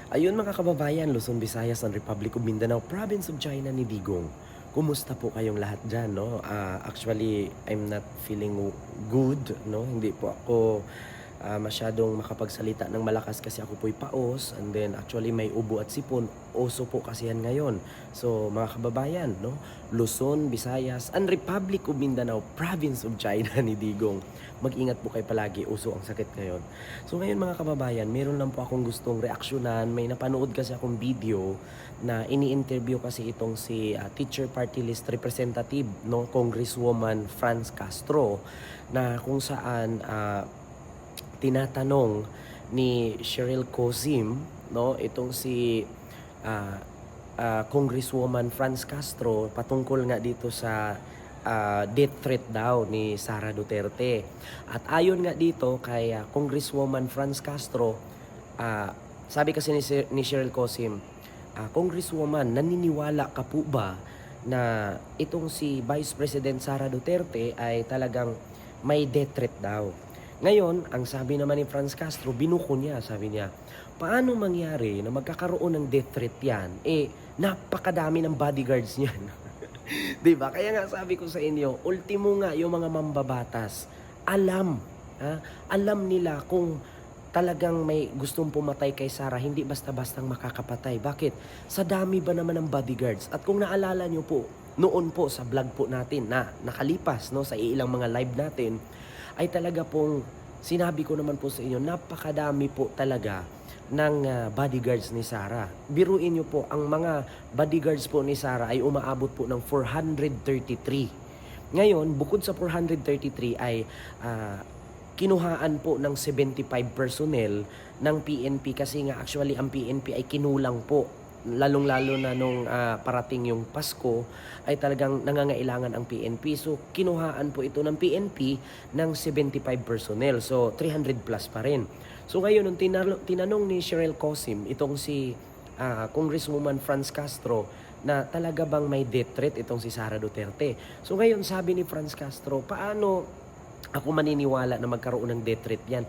Ayun mga kababayan, Luzon, Visayas, and Republic of Mindanao, Province of China ni Digong. Kumusta po kayong lahat dyan, no? Actually, I'm not feeling good, no? Hindi po ako masyadong makapagsalita ng malakas kasi ako po'y paos, and then actually may ubo at sipon. Oso po kasi yan ngayon. So mga kababayan, no? Luzon, Visayas, and Republic of Mindanao, Province of China ni Digong. Mag-ingat po kayo palagi, uso ang sakit ngayon. So ngayon mga kababayan, meron lang po akong gustong reaksyonan. May napanood kasi akong video na ini-interview kasi itong si Teacher Party List Representative, no, Congresswoman Franz Castro, na kung saan tinatanong ni Cheryl Cosim, no, itong si Congresswoman Franz Castro patungkol nga dito sa death threat daw ni Sara Duterte. At ayon nga dito kay Congresswoman Franz Castro, sabi kasi ni Cheryl Cosim, Congresswoman, naniniwala ka po ba na itong si Vice President Sara Duterte ay talagang may death threat daw? Ngayon, ang sabi naman ni Franz Castro, binuko niya, sabi niya, paano mangyari na magkakaroon ng death threat yan? Napakadami ng bodyguards niyan. 'Di ba? Kaya nga sabi ko sa inyo, ultimo nga yung mga mambabatas, alam nila kung talagang may gustong pumatay kay Sara, hindi basta-bastang makakapatay. Bakit? Sa dami ba naman ng bodyguards? At kung naalala nyo po, noon po sa vlog po natin na nakalipas, no, sa ilang mga live natin, ay talaga pong sinabi ko naman po sa inyo, napakadami po talaga ng bodyguards ni Sara. Biruin nyo po, ang mga bodyguards po ni Sara ay umaabot po ng 433. Ngayon, bukod sa 433 ay kinuhaan po ng 75 personnel ng PNP kasi nga actually ang PNP ay kinulang po. Lalong-lalo na nung parating yung Pasko ay talagang nangangailangan ang PNP. So, kinuhaan po ito ng PNP ng 75 personnel. So, 300 plus pa rin. So, ngayon, nung tinanong ni Cheryl Cosim, itong si Congresswoman Franz Castro, na talaga bang may death threat itong si Sara Duterte. So, ngayon, sabi ni Franz Castro, paano ako maniniwala na magkaroon ng death threat yan?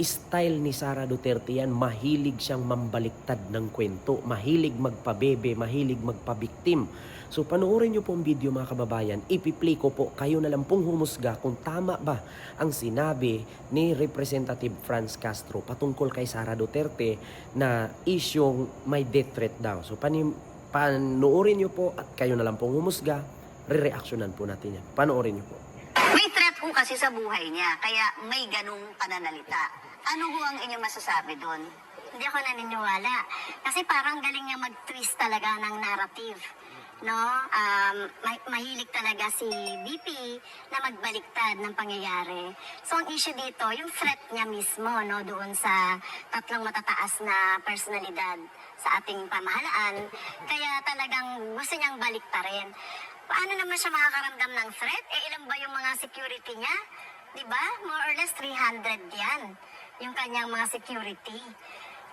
Style ni Sara Duterte yan, mahilig siyang mambaliktad ng kwento, mahilig magpabebe, mahilig magpabiktim. So panoorin nyo po ang video mga kababayan, ipi-play ko po, kayo na lang pong humusga kung tama ba ang sinabi ni Representative Franz Castro patungkol kay Sara Duterte na isyong may death threat daw. So panoorin nyo po at kayo na lang pong humusga, re-reactionan po natin yan. Panoorin nyo po. May threat ho kasi sa buhay niya, kaya may ganung pananalita. Ano ho ang inyong masasabi doon? Hindi ako naniniwala. Kasi parang galing niya mag-twist talaga ng narrative. No? Mahilig talaga si BP na magbaliktad ng pangyayari. So ang issue dito, yung threat niya mismo, no, doon sa tatlong matataas na personalidad sa ating pamahalaan. Kaya talagang gusto niyang baliktarin. Paano naman siya makakaramdam ng threat? Ilan ba yung mga security niya? Diba? More or less 300 yan. Yung kanyang mga security.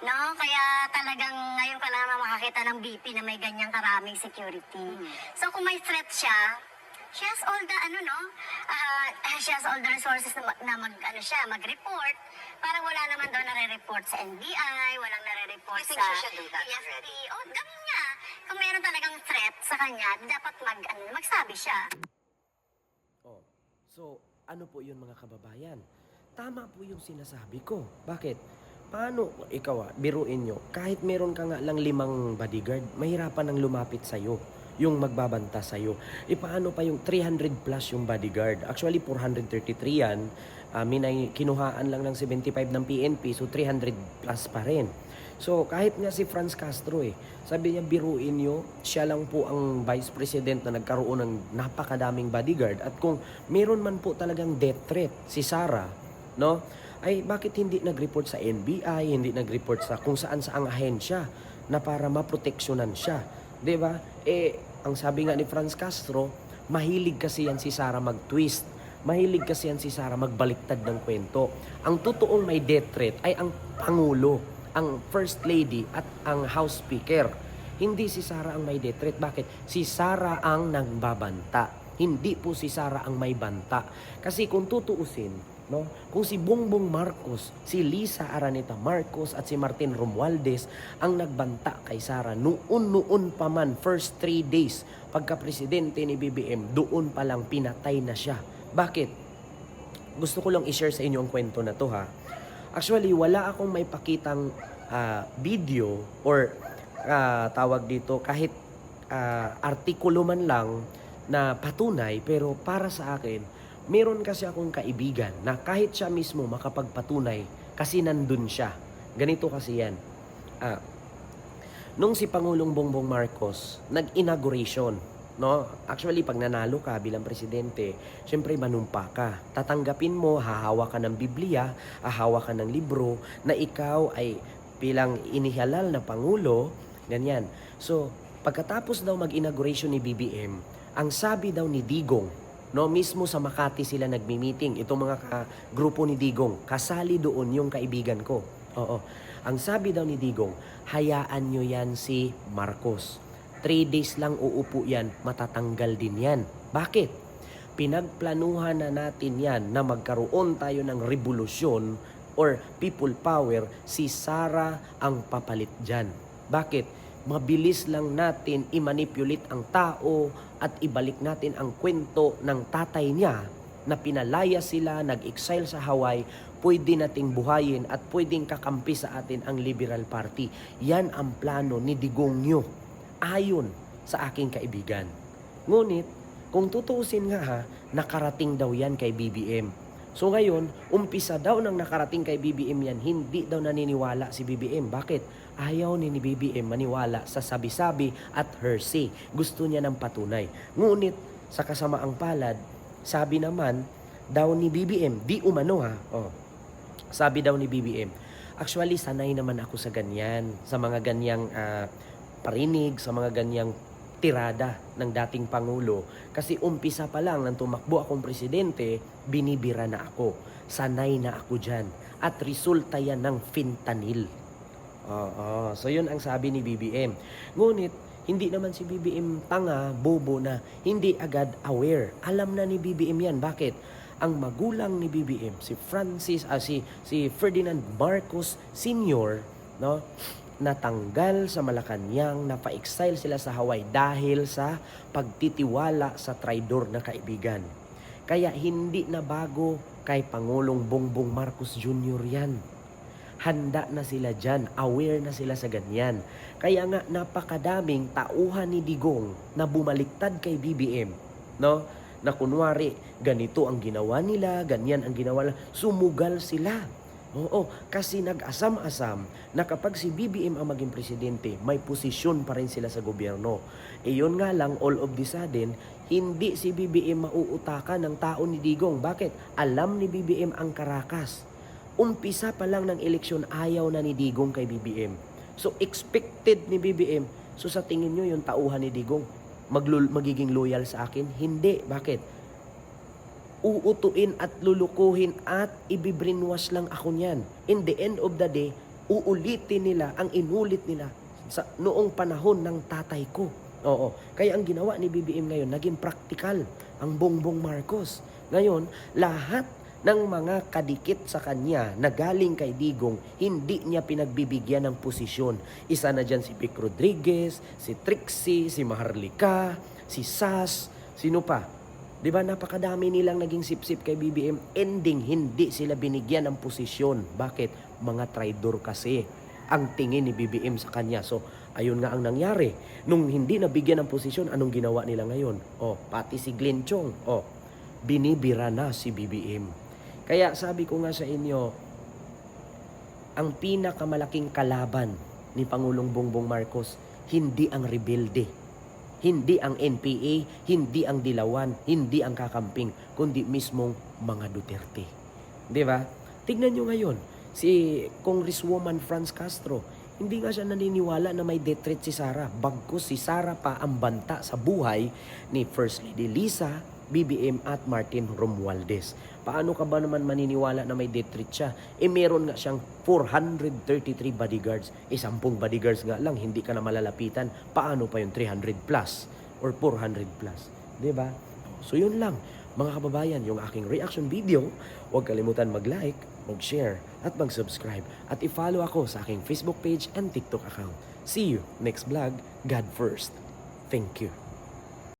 No? Kaya talagang ngayon ka lang makakita ng BP na may ganyang karaming security. So kung may threat siya, she has all the she has all the resources na mag-report. Parang wala naman daw nare-report sa NBI, walang nare-report sa PFP. Oh, ganun nga. Kung meron talagang threat sa kanya, dapat magsabi siya. Oh, so ano po yun mga kababayan? Tama po yung sinasabi ko. Bakit? Paano, ikaw biruin nyo, kahit meron ka nga lang 5 bodyguard, mahirapan nang lumapit sa'yo, yung magbabanta sa'yo. Paano pa yung 300 plus yung bodyguard? Actually, 433 yan. Kinuhaan lang ng 75 ng PNP, so 300 plus pa rin. So, kahit nga si Franz Castro sabi niya, biruin nyo, siya lang po ang Vice President na nagkaroon ng napakadaming bodyguard. At kung meron man po talagang death threat si Sara, no, ay bakit hindi nag-report sa NBI, hindi nag-report sa kung saan-saang ahensya na para maproteksyonan siya, 'di ba? Ang sabi nga ni Franz Castro, mahilig kasi yan si Sara mag-twist. Mahilig kasi yan si Sara magbaliktad ng kwento. Ang totoong may death threat ay ang Pangulo, ang First Lady at ang House Speaker. Hindi si Sara ang may death threat. Bakit? Si Sara ang nagbabanta. Hindi po si Sara ang may banta. Kasi kung tutuusin, No? Kung si Bongbong Marcos, si Lisa Araneta Marcos at si Martin Romualdez ang nagbanta kay Sara noon pa man, first 3 days pagka-presidente ni BBM, doon pa lang pinatay na siya. Bakit? Gusto ko lang i-share sa inyo ang kwento na to ha. Actually, wala akong may pakitang video or tawag dito kahit artikulo man lang na patunay, pero para sa akin, meron kasi akong kaibigan na kahit siya mismo makapagpatunay kasi nandun siya. Ganito kasi yan. Nung si Pangulong Bongbong Marcos nag-inauguration, no? Actually, pag nanalo ka bilang presidente, syempre manumpa ka. Tatanggapin mo, hahawa ka ng Biblia, hahawa ka ng libro, na ikaw ay bilang inihalal na Pangulo, ganyan. So, pagkatapos daw mag-inauguration ni BBM, ang sabi daw ni Digong, no, mismo sa Makati sila nagmi-meeting, itong mga grupo ni Digong, kasali doon yung kaibigan ko. Oo. Ang sabi daw ni Digong, hayaan nyo yan si Marcos. 3 days lang uupo yan, matatanggal din yan. Bakit? Pinagplanuhan na natin yan na magkaroon tayo ng revolusyon or people power, si Sara ang papalit dyan. Bakit? Mabilis lang natin i-manipulate ang tao at ibalik natin ang kwento ng tatay niya na pinalaya sila, nag-exile sa Hawaii, pwede nating buhayin at pwedeng kakampi sa atin ang Liberal Party. Yan ang plano ni Digongyo, ayon sa aking kaibigan. Ngunit, kung tutuusin nga ha, nakarating daw yan kay BBM. So ngayon, umpisa daw nang nakarating kay BBM yan, hindi daw naniniwala si BBM. Bakit? Ayaw ni BBM maniwala sa sabi-sabi at hearsay. Gusto niya ng patunay. Ngunit, sa kasamaang palad, sabi naman daw ni BBM, di umano ha, sabi daw ni BBM, actually sanay naman ako sa ganyan, sa mga ganyang parinig, sa mga ganyang tirada ng dating Pangulo. Kasi umpisa pa lang nang tumakbo akong presidente, binibira na ako. Sanay na ako dyan. At resulta yan ng fentanyl. So yun ang sabi ni BBM. Ngunit, hindi naman si BBM tanga, bobo na hindi agad aware. Alam na ni BBM yan. Bakit? Ang magulang ni BBM, si Ferdinand Marcos Sr., no, natanggal sa Malacanang, napa-exile sila sa Hawaii dahil sa pagtitiwala sa traidor na kaibigan. Kaya hindi na bago kay Pangulong Bongbong Marcos Jr. yan. Handa na sila dyan, aware na sila sa ganyan. Kaya nga napakadaming tauhan ni Digong na bumaliktad kay BBM, no? Na kunwari, ganito ang ginawa nila, ganyan ang ginawa nila, sumugal sila. Oo, kasi nag-asam-asam na kapag si BBM ang maging presidente, may posisyon pa rin sila sa gobyerno. Yun nga lang, all of the sudden, hindi si BBM mauutakan ng tao ni Digong. Bakit? Alam ni BBM ang karakas. Umpisa pa lang ng eleksyon, ayaw na ni Digong kay BBM. So, expected ni BBM. So, sa tingin nyo, yung tauhan ni Digong, magiging loyal sa akin? Hindi. Bakit? Uutuin at lulukuhin at ibibrinwas lang ako niyan. In the end of the day, uulitin nila ang inulit nila sa noong panahon ng tatay ko. Oo. Kaya ang ginawa ni BBM ngayon, naging practical ang Bongbong Marcos. Ngayon, lahat ng mga kadikit sa kanya na galing kay Digong, hindi niya pinagbibigyan ng posisyon. Isa na dyan si Vic Rodriguez, si Trixie, si Maharlika, si Sas, sino pa? Diba napakadami nilang naging sip-sip kay BBM, ending hindi sila binigyan ng posisyon. Bakit? Mga traidor kasi ang tingin ni BBM sa kanya. So, ayun nga ang nangyari. Nung hindi nabigyan ng posisyon, anong ginawa nila ngayon? Pati si Glenn Chong, binibira na si BBM. Kaya sabi ko nga sa inyo, ang pinakamalaking kalaban ni Pangulong Bongbong Marcos, hindi ang rebelde, hindi ang NPA, hindi ang Dilawan, hindi ang kakamping, kundi mismong mga Duterte. Di ba? Tignan nyo ngayon, si Congresswoman Franz Castro, hindi nga siya naniniwala na may death threat si Sara. Bagkus si Sara pa ang banta sa buhay ni First Lady Lisa, BBM at Martin Romualdez. Paano ka ba naman maniniwala na may death threat siya? Meron nga siyang 433 bodyguards. 10 bodyguards nga lang, hindi ka na malalapitan. Paano pa yung 300 plus or 400 plus? Diba? So yun lang. Mga kababayan, yung aking reaction video, huwag kalimutan mag-like, mag-share, at mag-subscribe. At i-follow ako sa aking Facebook page and TikTok account. See you next vlog. God first. Thank you.